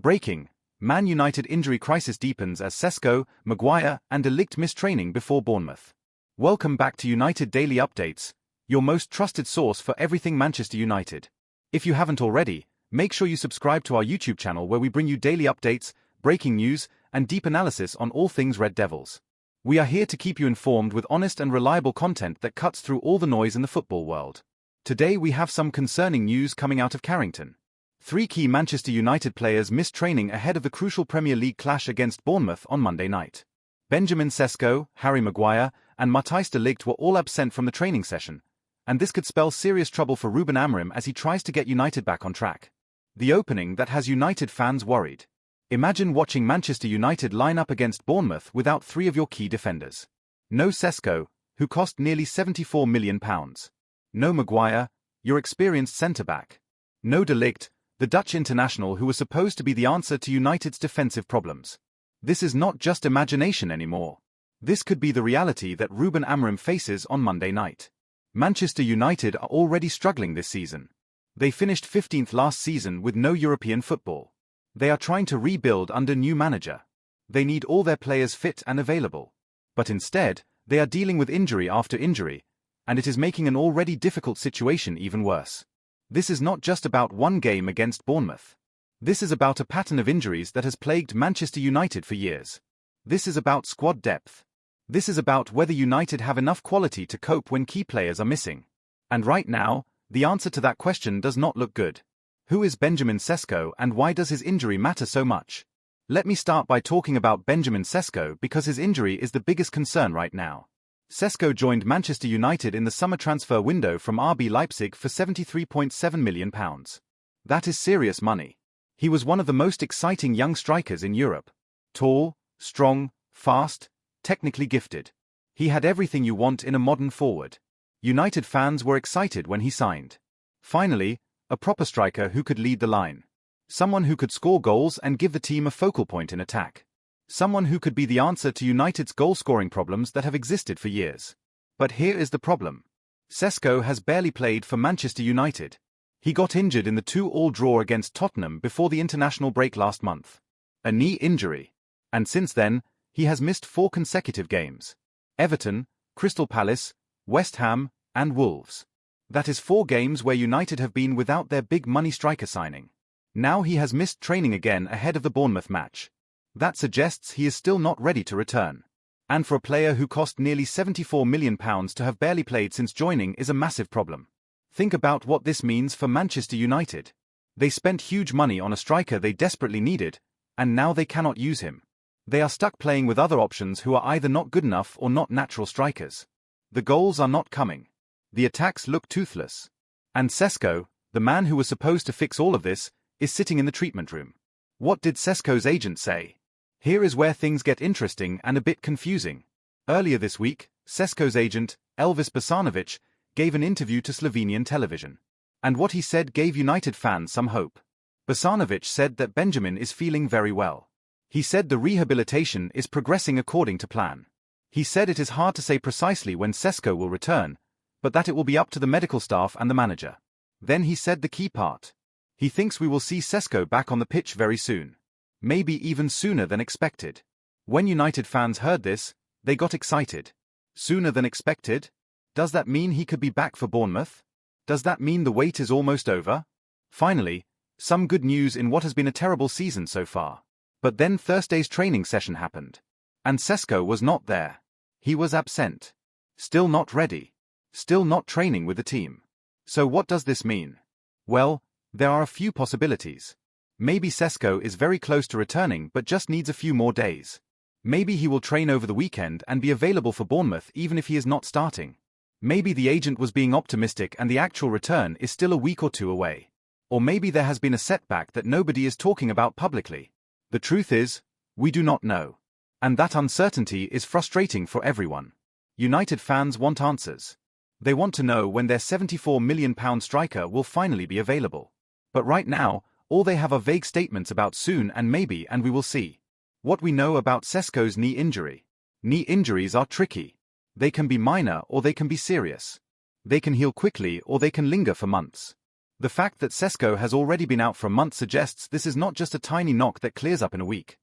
Breaking: Man United injury crisis deepens as Sesko, Maguire and Ligt miss training before Bournemouth. Welcome back to United Daily Updates, your most trusted source for everything Manchester United. If you haven't already, make sure you subscribe to our YouTube channel where we bring you daily updates, breaking news, and deep analysis on all things Red Devils. We are here to keep you informed with honest and reliable content that cuts through all the noise in the football world. Today we have some concerning news coming out of Carrington. 3 key Manchester United players missed training ahead of the crucial Premier League clash against Bournemouth on Monday night. Benjamin Sesko, Harry Maguire, and Matthijs de Ligt were all absent from the training session, and this could spell serious trouble for Ruben Amorim as he tries to get United back on track. The opening that has United fans worried. Imagine watching Manchester United line up against Bournemouth without 3 of your key defenders. No Sesko, who cost nearly £74 million. No Maguire, your experienced centre-back. No de Ligt, the Dutch international who was supposed to be the answer to United's defensive problems. This is not just imagination anymore. This could be the reality that Ruben Amorim faces on Monday night. Manchester United are already struggling this season. They finished 15th last season with no European football. They are trying to rebuild under new manager. They need all their players fit and available. But instead, they are dealing with injury after injury, and it is making an already difficult situation even worse. This is not just about one game against Bournemouth. This is about a pattern of injuries that has plagued Manchester United for years. This is about squad depth. This is about whether United have enough quality to cope when key players are missing. And right now, the answer to that question does not look good. Who is Benjamin Sesko and why does his injury matter so much? Let me start by talking about Benjamin Sesko because his injury is the biggest concern right now. Sesko joined Manchester United in the summer transfer window from RB Leipzig for £73.7 million. That is serious money. He was one of the most exciting young strikers in Europe. Tall, strong, fast, technically gifted. He had everything you want in a modern forward. United fans were excited when he signed. Finally, a proper striker who could lead the line. Someone who could score goals and give the team a focal point in attack. Someone who could be the answer to United's goal-scoring problems that have existed for years. But here is the problem. Sesko has barely played for Manchester United. He got injured in the 2-2 draw against Tottenham before the international break last month. A knee injury. And since then, he has missed 4 consecutive games. Everton, Crystal Palace, West Ham, and Wolves. That is 4 games where United have been without their big-money striker signing. Now he has missed training again ahead of the Bournemouth match. That suggests he is still not ready to return. And for a player who cost nearly £74 million to have barely played since joining is a massive problem. Think about what this means for Manchester United. They spent huge money on a striker they desperately needed, and now they cannot use him. They are stuck playing with other options who are either not good enough or not natural strikers. The goals are not coming. The attacks look toothless. And Sesko, the man who was supposed to fix all of this, is sitting in the treatment room. What did Sesko's agent say? Here is where things get interesting and a bit confusing. Earlier this week, Sesko's agent, Elvis Bosanovic, gave an interview to Slovenian television. And what he said gave United fans some hope. Bosanovic said that Benjamin is feeling very well. He said the rehabilitation is progressing according to plan. He said it is hard to say precisely when Sesko will return, but that it will be up to the medical staff and the manager. Then he said the key part. He thinks we will see Sesko back on the pitch very soon. Maybe even sooner than expected. When United fans heard this, they got excited. Sooner than expected? Does that mean he could be back for Bournemouth? Does that mean the wait is almost over? Finally, some good news in what has been a terrible season so far. But then Thursday's training session happened. And Sesko was not there. He was absent. Still not ready. Still not training with the team. So what does this mean? Well, there are a few possibilities. Maybe Sesko is very close to returning but just needs a few more days. Maybe he will train over the weekend and be available for Bournemouth even if he is not starting. Maybe the agent was being optimistic and the actual return is still a week or 2 away. Or maybe there has been a setback that nobody is talking about publicly. The truth is, we do not know. And that uncertainty is frustrating for everyone. United fans want answers. They want to know when their £74 million striker will finally be available. But right now, all they have are vague statements about soon and maybe and we will see. What we know about Sesko's knee injury. Knee injuries are tricky. They can be minor or they can be serious. They can heal quickly or they can linger for months. The fact that Sesko has already been out for a month suggests this is not just a tiny knock that clears up in a week.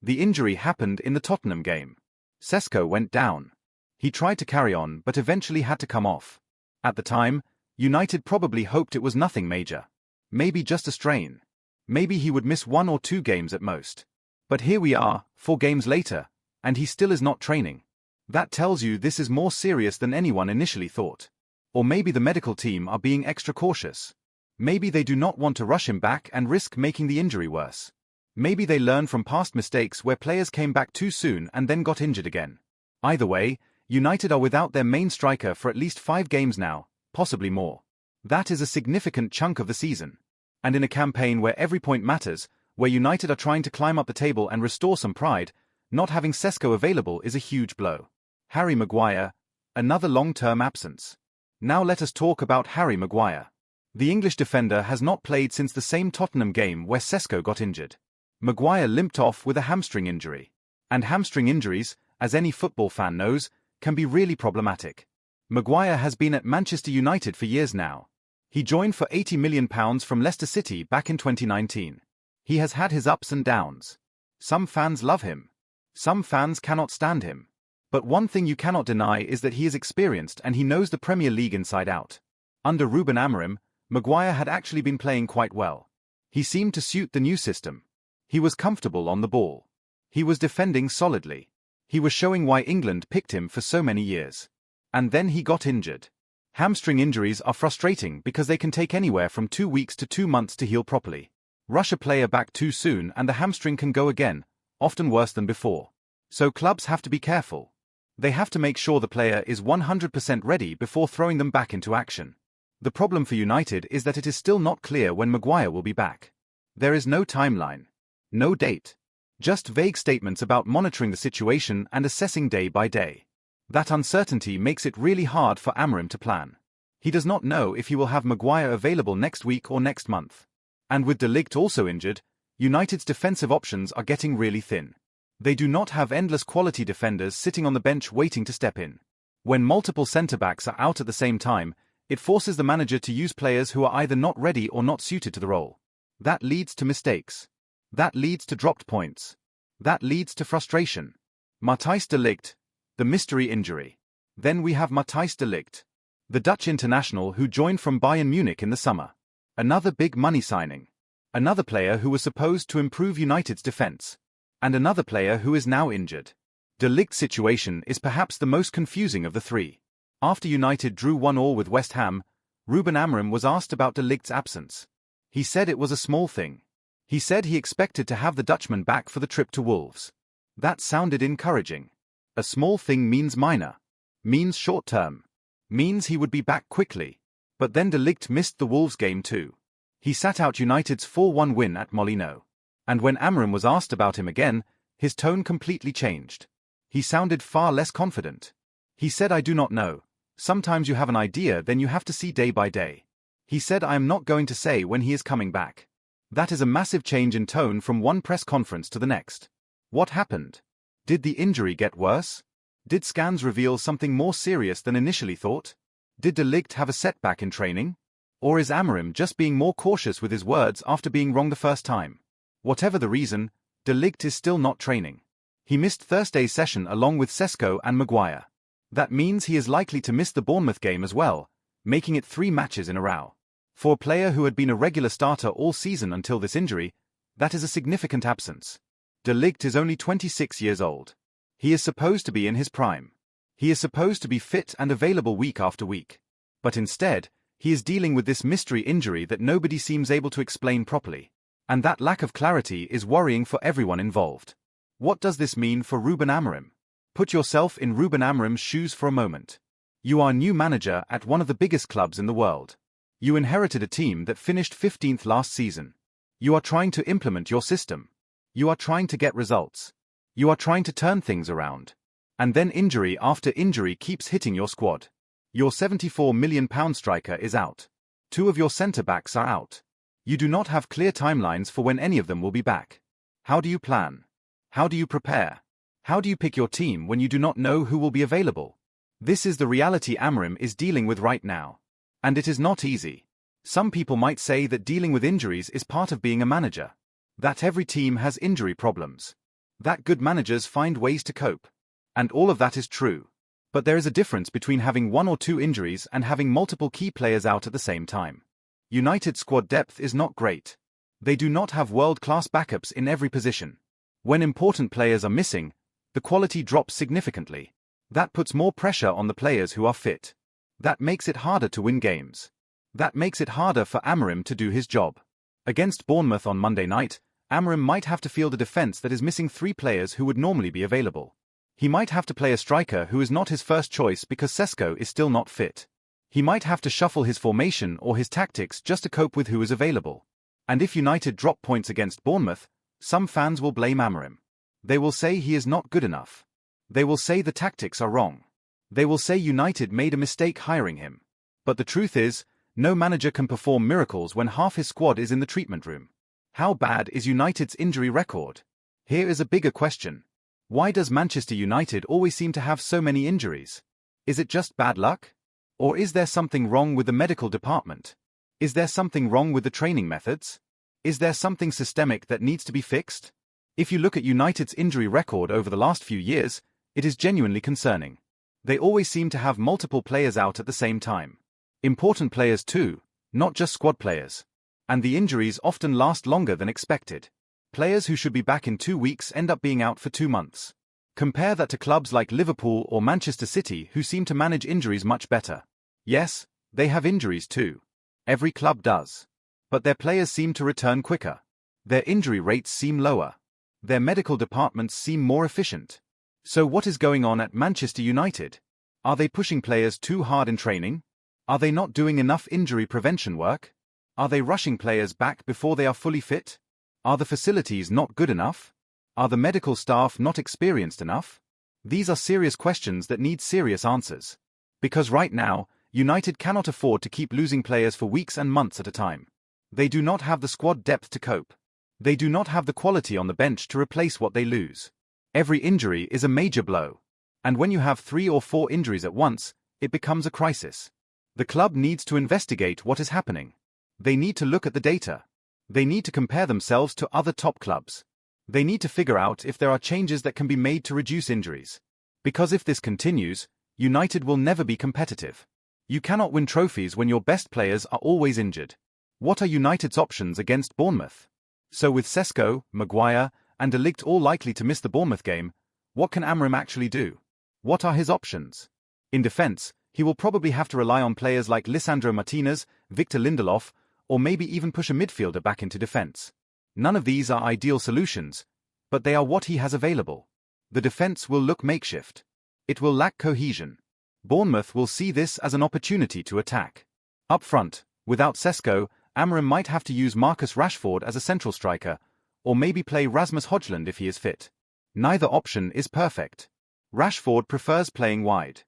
The injury happened in the Tottenham game. Sesko went down. He tried to carry on but eventually had to come off. At the time, United probably hoped it was nothing major. Maybe just a strain. Maybe he would miss 1 or 2 games at most. But here we are, 4 games later, and he still is not training. That tells you this is more serious than anyone initially thought. Or maybe the medical team are being extra cautious. Maybe they do not want to rush him back and risk making the injury worse. Maybe they learn from past mistakes where players came back too soon and then got injured again. Either way, United are without their main striker for at least 5 games now, possibly more. That is a significant chunk of the season. And in a campaign where every point matters, where United are trying to climb up the table and restore some pride, not having Sesko available is a huge blow. Harry Maguire, another long-term absence. Now let us talk about Harry Maguire. The English defender has not played since the same Tottenham game where Sesko got injured. Maguire limped off with a hamstring injury. And hamstring injuries, as any football fan knows, can be really problematic. Maguire has been at Manchester United for years now. He joined for £80 million from Leicester City back in 2019. He has had his ups and downs. Some fans love him. Some fans cannot stand him. But one thing you cannot deny is that he is experienced and he knows the Premier League inside out. Under Ruben Amorim, Maguire had actually been playing quite well. He seemed to suit the new system. He was comfortable on the ball. He was defending solidly. He was showing why England picked him for so many years. And then he got injured. Hamstring injuries are frustrating because they can take anywhere from 2 weeks to 2 months to heal properly. Rush a player back too soon and the hamstring can go again, often worse than before. So clubs have to be careful. They have to make sure the player is 100% ready before throwing them back into action. The problem for United is that it is still not clear when Maguire will be back. There is no timeline. No date. Just vague statements about monitoring the situation and assessing day by day. That uncertainty makes it really hard for Amorim to plan. He does not know if he will have Maguire available next week or next month. And with Ligt also injured, United's defensive options are getting really thin. They do not have endless quality defenders sitting on the bench waiting to step in. When multiple centre-backs are out at the same time, it forces the manager to use players who are either not ready or not suited to the role. That leads to mistakes. That leads to dropped points. That leads to frustration. Matthijs de Ligt, the mystery injury. Then we have Matthijs de Ligt, the Dutch international who joined from Bayern Munich in the summer. Another big money signing. Another player who was supposed to improve United's defense. And another player who is now injured. De Ligt's situation is perhaps the most confusing of the 3. After United drew 1-1 with West Ham, Ruben Amorim was asked about De Ligt's absence. He said it was a small thing. He said he expected to have the Dutchman back for the trip to Wolves. That sounded encouraging. A small thing means minor. Means short term. Means he would be back quickly. But then De Ligt missed the Wolves game too. He sat out United's 4-1 win at Molineux. And when Amorim was asked about him again, his tone completely changed. He sounded far less confident. He said, "I do not know. Sometimes you have an idea, then you have to see day by day." He said, "I am not going to say when he is coming back." That is a massive change in tone from one press conference to the next. What happened? Did the injury get worse? Did scans reveal something more serious than initially thought? Did De Ligt have a setback in training? Or is Amorim just being more cautious with his words after being wrong the first time? Whatever the reason, De Ligt is still not training. He missed Thursday's session along with Sesko and Maguire. That means he is likely to miss the Bournemouth game as well, making it 3 matches in a row. For a player who had been a regular starter all season until this injury, that is a significant absence. De Ligt is only 26 years old. He is supposed to be in his prime. He is supposed to be fit and available week after week. But instead, he is dealing with this mystery injury that nobody seems able to explain properly. And that lack of clarity is worrying for everyone involved. What does this mean for Ruben Amorim? Put yourself in Ruben Amorim's shoes for a moment. You are new manager at one of the biggest clubs in the world. You inherited a team that finished 15th last season. You are trying to implement your system. You are trying to get results. You are trying to turn things around. And then injury after injury keeps hitting your squad. Your £74 million striker is out. 2 of your centre-backs are out. You do not have clear timelines for when any of them will be back. How do you plan? How do you prepare? How do you pick your team when you do not know who will be available? This is the reality Amorim is dealing with right now. And it is not easy. Some people might say that dealing with injuries is part of being a manager. That every team has injury problems. That good managers find ways to cope. And all of that is true. But there is a difference between having 1 or 2 injuries and having multiple key players out at the same time. United's squad depth is not great. They do not have world-class backups in every position. When important players are missing, the quality drops significantly. That puts more pressure on the players who are fit. That makes it harder to win games. That makes it harder for Amorim to do his job. Against Bournemouth on Monday night, Amorim might have to field a defence that is missing 3 players who would normally be available. He might have to play a striker who is not his first choice because Sesko is still not fit. He might have to shuffle his formation or his tactics just to cope with who is available. And if United drop points against Bournemouth, some fans will blame Amorim. They will say he is not good enough. They will say the tactics are wrong. They will say United made a mistake hiring him. But the truth is, no manager can perform miracles when half his squad is in the treatment room. How bad is United's injury record? Here is a bigger question. Why does Manchester United always seem to have so many injuries? Is it just bad luck? Or is there something wrong with the medical department? Is there something wrong with the training methods? Is there something systemic that needs to be fixed? If you look at United's injury record over the last few years, it is genuinely concerning. They always seem to have multiple players out at the same time. Important players too, not just squad players. And the injuries often last longer than expected. Players who should be back in 2 weeks end up being out for 2 months. Compare that to clubs like Liverpool or Manchester City who seem to manage injuries much better. Yes, they have injuries too. Every club does. But their players seem to return quicker. Their injury rates seem lower. Their medical departments seem more efficient. So what is going on at Manchester United? Are they pushing players too hard in training? Are they not doing enough injury prevention work? Are they rushing players back before they are fully fit? Are the facilities not good enough? Are the medical staff not experienced enough? These are serious questions that need serious answers. Because right now, United cannot afford to keep losing players for weeks and months at a time. They do not have the squad depth to cope. They do not have the quality on the bench to replace what they lose. Every injury is a major blow. And when you have 3 or 4 injuries at once, it becomes a crisis. The club needs to investigate what is happening. They need to look at the data. They need to compare themselves to other top clubs. They need to figure out if there are changes that can be made to reduce injuries. Because if this continues, United will never be competitive. You cannot win trophies when your best players are always injured. What are United's options against Bournemouth? So with Sesko, Maguire, and Ligt all likely to miss the Bournemouth game, what can Amorim actually do? What are his options? In defence, he will probably have to rely on players like Lisandro Martinez, Victor Lindelof, or maybe even push a midfielder back into defence. None of these are ideal solutions, but they are what he has available. The defence will look makeshift. It will lack cohesion. Bournemouth will see this as an opportunity to attack. Up front, without Sesko, Amorim might have to use Marcus Rashford as a central striker, or maybe play Rasmus Højlund if he is fit. Neither option is perfect. Rashford prefers playing wide.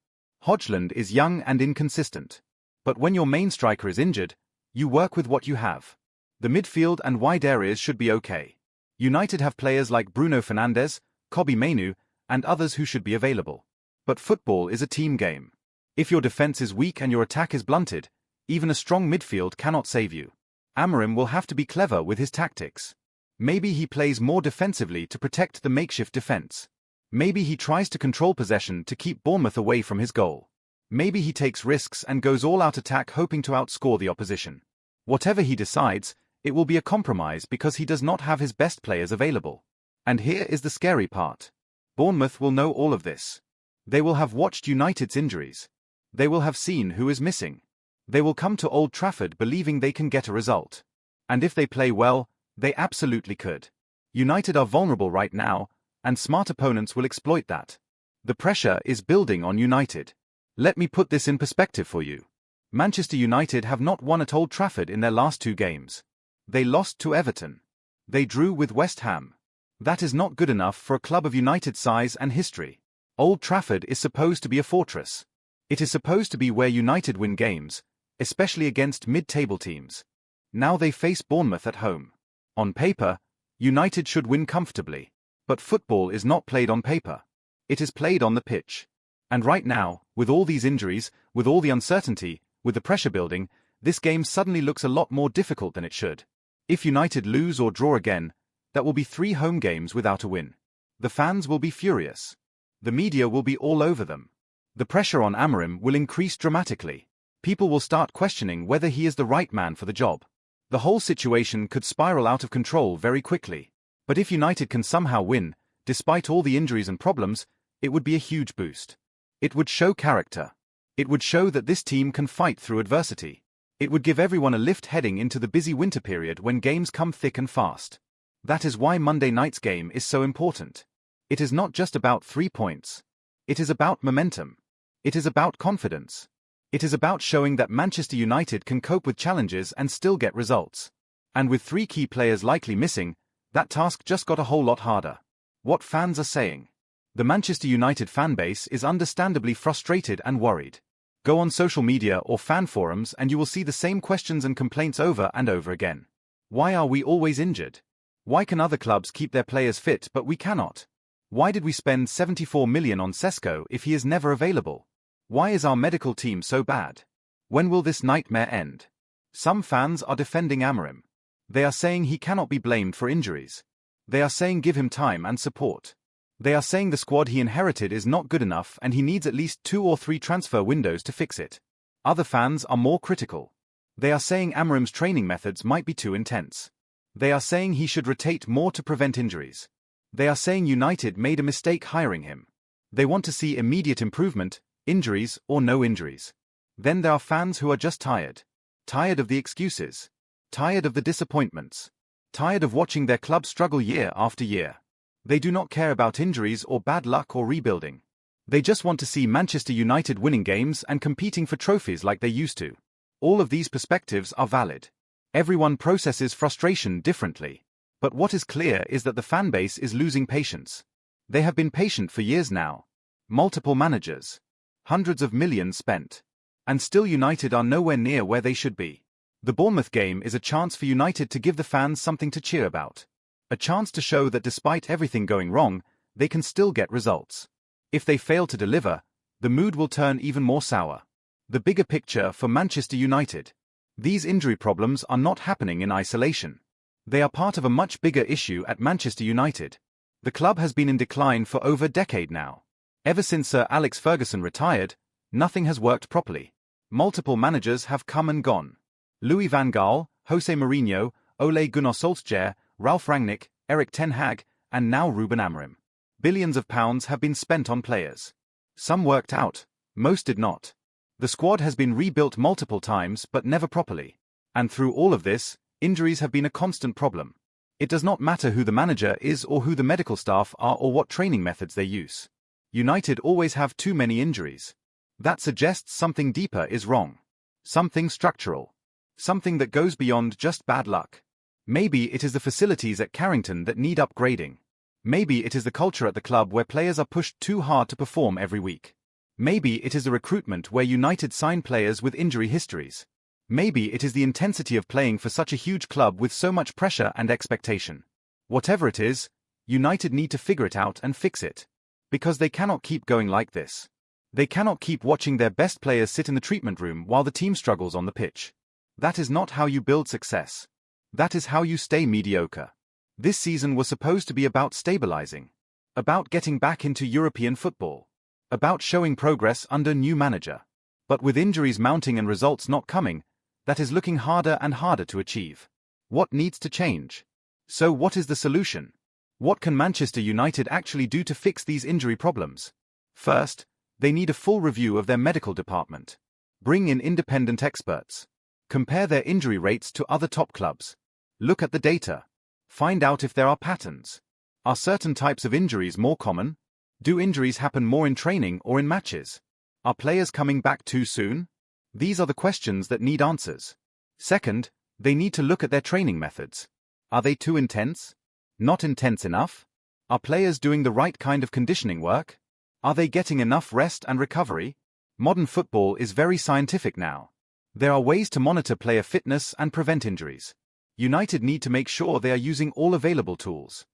Højlund is young and inconsistent. But when your main striker is injured, you work with what you have. The midfield and wide areas should be okay. United have players like Bruno Fernandes, Kobbie Mainoo, and others who should be available. But football is a team game. If your defence is weak and your attack is blunted, even a strong midfield cannot save you. Amorim will have to be clever with his tactics. Maybe he plays more defensively to protect the makeshift defence. Maybe he tries to control possession to keep Bournemouth away from his goal. Maybe he takes risks and goes all-out attack hoping to outscore the opposition. Whatever he decides, it will be a compromise because he does not have his best players available. And here is the scary part. Bournemouth will know all of this. They will have watched United's injuries. They will have seen who is missing. They will come to Old Trafford believing they can get a result. And if they play well, they absolutely could. United are vulnerable right now, and smart opponents will exploit that. The pressure is building on United. Let me put this in perspective for you. Manchester United have not won at Old Trafford in their last 2 games. They lost to Everton. They drew with West Ham. That is not good enough for a club of United's size and history. Old Trafford is supposed to be a fortress. It is supposed to be where United win games, especially against mid-table teams. Now they face Bournemouth at home. On paper, United should win comfortably. But football is not played on paper. It is played on the pitch. And right now, with all these injuries, with all the uncertainty, with the pressure building, this game suddenly looks a lot more difficult than it should. If United lose or draw again, that will be 3 home games without a win. The fans will be furious. The media will be all over them. The pressure on Amorim will increase dramatically. People will start questioning whether he is the right man for the job. The whole situation could spiral out of control very quickly. But if United can somehow win, despite all the injuries and problems, it would be a huge boost. It would show character. It would show that this team can fight through adversity. It would give everyone a lift heading into the busy winter period when games come thick and fast. That is why Monday night's game is so important. It is not just about 3 points. It is about momentum. It is about confidence. It is about showing that Manchester United can cope with challenges and still get results. And with 3 key players likely missing, that task just got a whole lot harder. What fans are saying. The Manchester United fanbase is understandably frustrated and worried. Go on social media or fan forums and you will see the same questions and complaints over and over again. Why are we always injured? Why can other clubs keep their players fit but we cannot? Why did we spend 74 million on Sesko if he is never available? Why is our medical team so bad? When will this nightmare end? Some fans are defending Amorim. They are saying he cannot be blamed for injuries. They are saying give him time and support. They are saying the squad he inherited is not good enough and he needs at least 2 or 3 transfer windows to fix it. Other fans are more critical. They are saying Amorim's training methods might be too intense. They are saying he should rotate more to prevent injuries. They are saying United made a mistake hiring him. They want to see immediate improvement, injuries or no injuries. Then there are fans who are just tired. Tired of the excuses. Tired of the disappointments. Tired of watching their club struggle year after year. They do not care about injuries or bad luck or rebuilding. They just want to see Manchester United winning games and competing for trophies like they used to. All of these perspectives are valid. Everyone processes frustration differently. But what is clear is that the fanbase is losing patience. They have been patient for years now. Multiple managers. Hundreds of millions spent. And still United are nowhere near where they should be. The Bournemouth game is a chance for United to give the fans something to cheer about. A chance to show that despite everything going wrong, they can still get results. If they fail to deliver, the mood will turn even more sour. The bigger picture for Manchester United. These injury problems are not happening in isolation. They are part of a much bigger issue at Manchester United. The club has been in decline for over a decade now. Ever since Sir Alex Ferguson retired, nothing has worked properly. Multiple managers have come and gone. Louis van Gaal, Jose Mourinho, Ole Gunnar Solskjaer, Ralf Rangnick, Erik ten Hag, and now Ruben Amorim. Billions of pounds have been spent on players. Some worked out, most did not. The squad has been rebuilt multiple times but never properly. And through all of this, injuries have been a constant problem. It does not matter who the manager is or who the medical staff are or what training methods they use. United always have too many injuries. That suggests something deeper is wrong. Something structural. Something that goes beyond just bad luck. Maybe it is the facilities at Carrington that need upgrading. Maybe it is the culture at the club where players are pushed too hard to perform every week. Maybe it is the recruitment where United sign players with injury histories. Maybe it is the intensity of playing for such a huge club with so much pressure and expectation. Whatever it is, United need to figure it out and fix it. Because they cannot keep going like this. They cannot keep watching their best players sit in the treatment room while the team struggles on the pitch. That is not how you build success. That is how you stay mediocre. This season was supposed to be about stabilizing. About getting back into European football. About showing progress under new manager. But with injuries mounting and results not coming, that is looking harder and harder to achieve. What needs to change? So what is the solution? What can Manchester United actually do to fix these injury problems? First, they need a full review of their medical department. Bring in independent experts. Compare their injury rates to other top clubs. Look at the data. Find out if there are patterns. Are certain types of injuries more common? Do injuries happen more in training or in matches? Are players coming back too soon? These are the questions that need answers. Second, they need to look at their training methods. Are they too intense? Not intense enough? Are players doing the right kind of conditioning work? Are they getting enough rest and recovery? Modern football is very scientific now. There are ways to monitor player fitness and prevent injuries. United need to make sure they are using all available tools.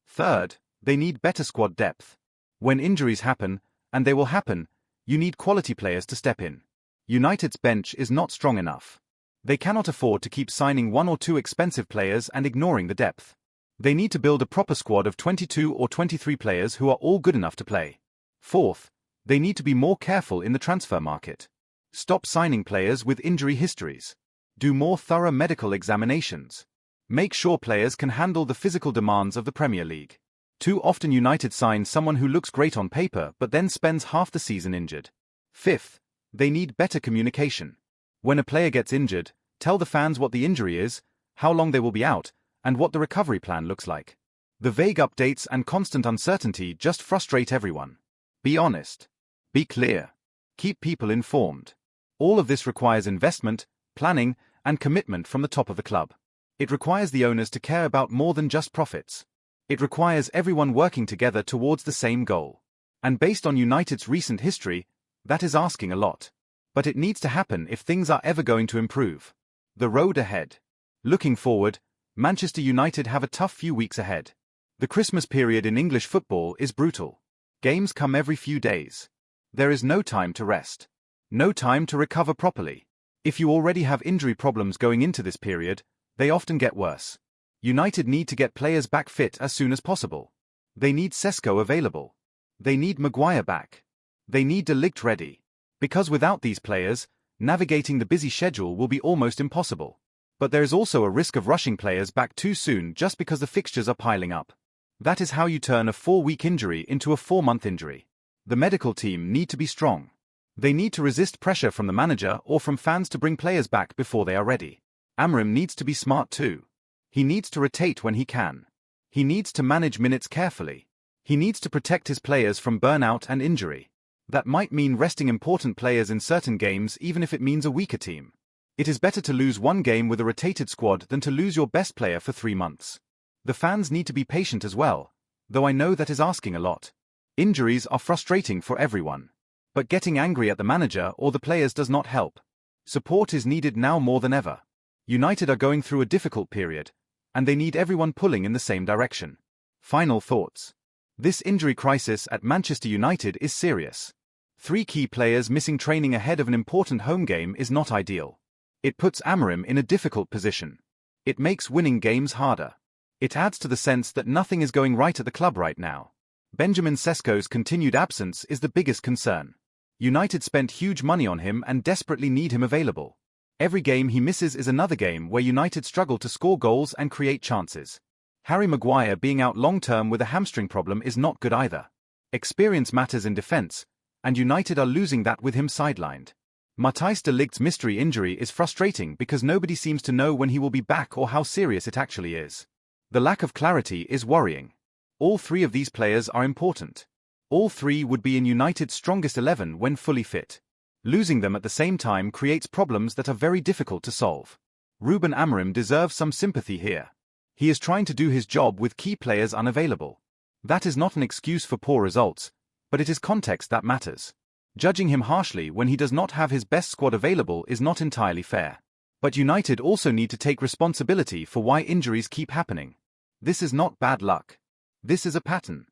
Third, they need better squad depth. When injuries happen, and they will happen, you need quality players to step in. United's bench is not strong enough. They cannot afford to keep signing one or two expensive players and ignoring the depth. They need to build a proper squad of 22 or 23 players who are all good enough to play. Fourth, they need to be more careful in the transfer market. Stop signing players with injury histories. Do more thorough medical examinations. Make sure players can handle the physical demands of the Premier League. Too often United sign someone who looks great on paper but then spends half the season injured. Fifth, they need better communication. When a player gets injured, tell the fans what the injury is, how long they will be out, and what the recovery plan looks like. The vague updates and constant uncertainty just frustrate everyone. Be honest. Be clear. Keep people informed. All of this requires investment, planning, and commitment from the top of the club. It requires the owners to care about more than just profits. It requires everyone working together towards the same goal. And based on United's recent history, that is asking a lot. But it needs to happen if things are ever going to improve. The road ahead. Looking forward, Manchester United have a tough few weeks ahead. The Christmas period in English football is brutal. Games come every few days. There is no time to rest. No time to recover properly. If you already have injury problems going into this period, they often get worse. United need to get players back fit as soon as possible. They need Sesko available. They need Maguire back. They need Ligt ready. Because without these players, navigating the busy schedule will be almost impossible. But there is also a risk of rushing players back too soon just because the fixtures are piling up. That is how you turn a 4-week injury into a 4-month injury. The medical team need to be strong. They need to resist pressure from the manager or from fans to bring players back before they are ready. Amorim needs to be smart too. He needs to rotate when he can. He needs to manage minutes carefully. He needs to protect his players from burnout and injury. That might mean resting important players in certain games even if it means a weaker team. It is better to lose one game with a rotated squad than to lose your best player for 3 months. The fans need to be patient as well, though I know that is asking a lot. Injuries are frustrating for everyone. But getting angry at the manager or the players does not help. Support is needed now more than ever. United are going through a difficult period, and they need everyone pulling in the same direction. Final thoughts. This injury crisis at Manchester United is serious. 3 key players missing training ahead of an important home game is not ideal. It puts Amorim in a difficult position. It makes winning games harder. It adds to the sense that nothing is going right at the club right now. Benjamin Sesko's continued absence is the biggest concern. United spent huge money on him and desperately need him available. Every game he misses is another game where United struggle to score goals and create chances. Harry Maguire being out long-term with a hamstring problem is not good either. Experience matters in defense, and United are losing that with him sidelined. Matthijs de Ligt's mystery injury is frustrating because nobody seems to know when he will be back or how serious it actually is. The lack of clarity is worrying. All 3 of these players are important. All 3 would be in United's strongest 11 when fully fit. Losing them at the same time creates problems that are very difficult to solve. Ruben Amorim deserves some sympathy here. He is trying to do his job with key players unavailable. That is not an excuse for poor results, but it is context that matters. Judging him harshly when he does not have his best squad available is not entirely fair. But United also need to take responsibility for why injuries keep happening. This is not bad luck. This is a pattern.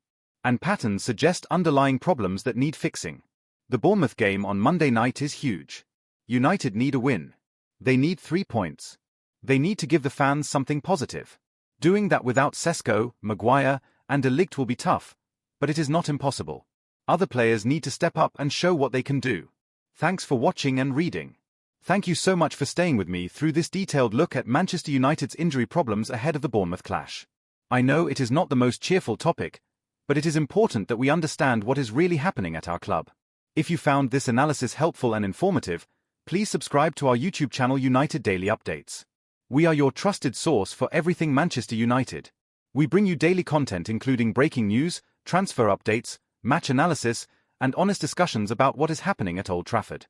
And patterns suggest underlying problems that need fixing. The Bournemouth game on Monday night is huge. United need a win. They need 3 points. They need to give the fans something positive. Doing that without Sesko, Maguire, and Ligt will be tough, but it is not impossible. Other players need to step up and show what they can do. Thanks for watching and reading. Thank you so much for staying with me through this detailed look at Manchester United's injury problems ahead of the Bournemouth clash. I know it is not the most cheerful topic, but it is important that we understand what is really happening at our club. If you found this analysis helpful and informative, please subscribe to our YouTube channel United Daily Updates. We are your trusted source for everything Manchester United. We bring you daily content including breaking news, transfer updates, match analysis, and honest discussions about what is happening at Old Trafford.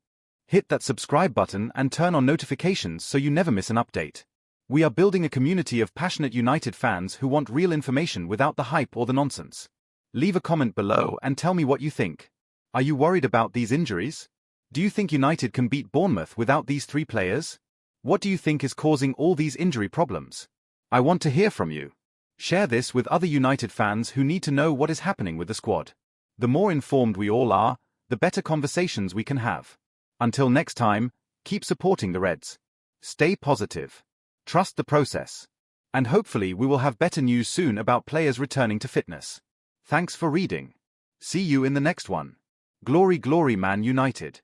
Hit that subscribe button and turn on notifications so you never miss an update. We are building a community of passionate United fans who want real information without the hype or the nonsense. Leave a comment below and tell me what you think. Are you worried about these injuries? Do you think United can beat Bournemouth without these 3 players? What do you think is causing all these injury problems? I want to hear from you. Share this with other United fans who need to know what is happening with the squad. The more informed we all are, the better conversations we can have. Until next time, keep supporting the Reds. Stay positive. Trust the process. And hopefully we will have better news soon about players returning to fitness. Thanks for reading. See you in the next one. Glory, glory, Man United.